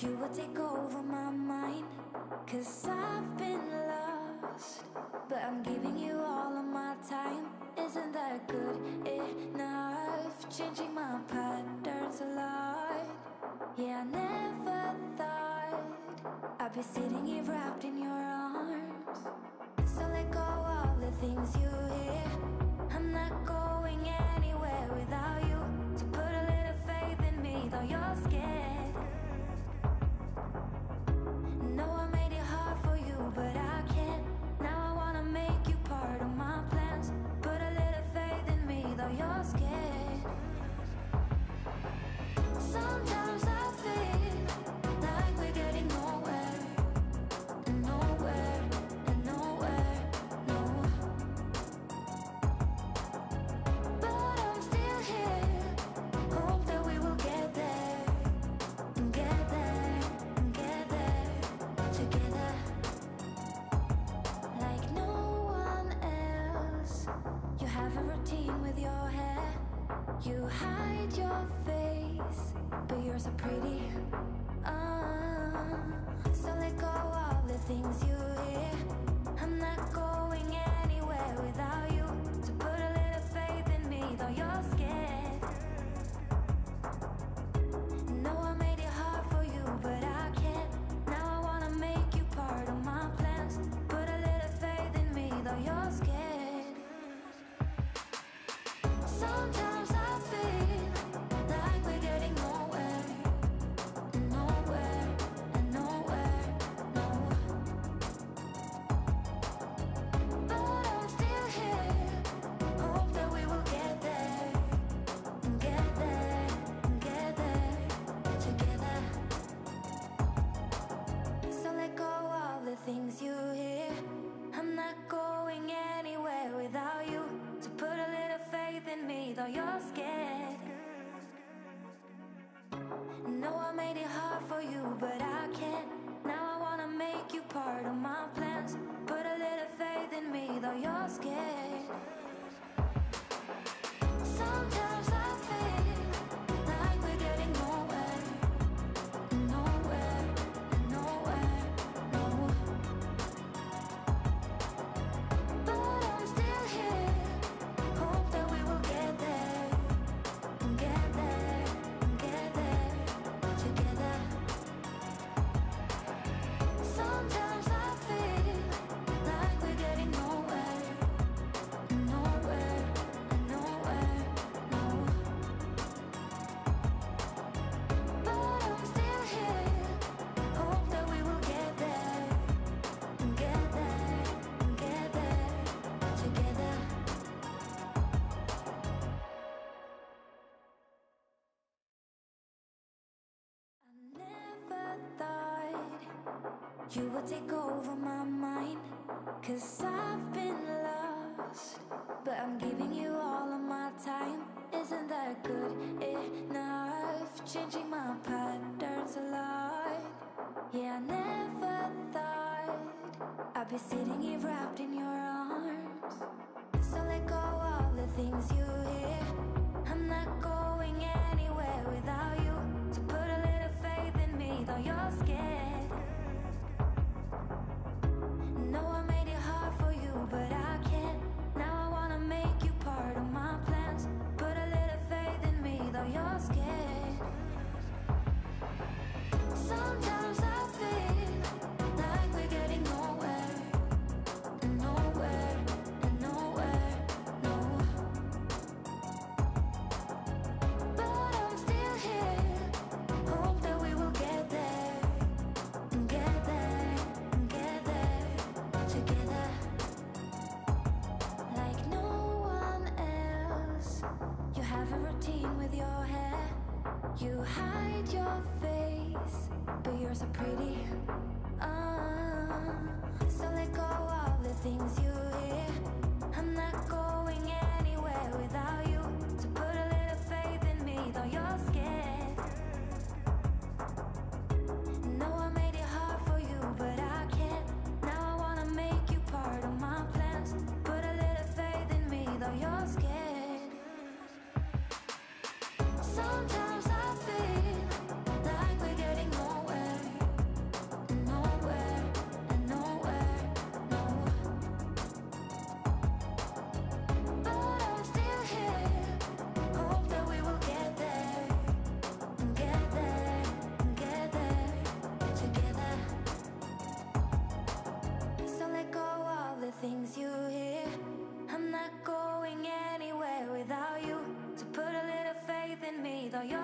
You would take over my mind, 'cause I've been lost, but I'm giving you all of my time. Isn't that good enough? Changing my patterns a lot. Yeah, I never thought I'd be sitting here wrapped in your arms. So let go of the things you hear. I'm not going anywhere without you. So put a little faith in me, though you're scared. No, I made it hard for you, but I can't. Now I wanna make you part of my plans. Put a little faith in me, though you're scared. Sometimes I feel like we're getting nowhere, nowhere, and nowhere, no. But I'm still here, hope that we will get there, get there, get there, together. Like no one else, you have a routine with your hair. You hide your face, but you're so pretty. So let go of the things you hear. I'm not going anywhere without you. So put a little faith in me, though you're scared. No, I made it hard for you, but I can't. Now I wanna make you part of my plans. Put a little faith in me, though you're scared. Sometimes I feel like we're getting nowhere, nowhere, and nowhere, no. But I'm still here, hope that we will get there, get there, get there, together. So let go of the things you hear. I'm not going anywhere without you. So put a little faith in me, though you're scared. No, I made it hard for you, but I can't. Now I wanna make you part of my plans. Put a little faith in me, though you're scared. Sometimes I feel like we're getting nowhere, nowhere, and nowhere, no. But I'm still here, hope that we will get there, get there, get there, together. Sometimes I feel like we're getting nowhere, nowhere, and nowhere, no. But I'm still here, hope that we will get there, get there, get there, together. I never thought you would take over my mind, 'cause I've been lost, but I'm giving you all of my time. Isn't that good enough? Changing my patterns a lot. Yeah, I never thought I'd be sitting here wrapped in your arms. So let go of the things you hear. I'm not going anywhere without you. So put a little faith in me, though you're scared. No, I made it hard for you, but I can't. Now I wanna make you part of my plans. Put a little faith in me, though you're scared. Sometimes I feel like we're getting nowhere, nowhere, and nowhere, no. But I'm still here, hope that we will get there, get there, get there, together. Like no one else, you have a routine with your hair. You hide your face, but you're so pretty. So let go of the things you hear. I'm not going anywhere without you. So put a little faith in me, though you're scared. No, I made it hard for you, but I can't. Now I wanna make you part of my plans. Put a little faith in me, though you're scared. Sometimes I feel like we're getting nowhere, all your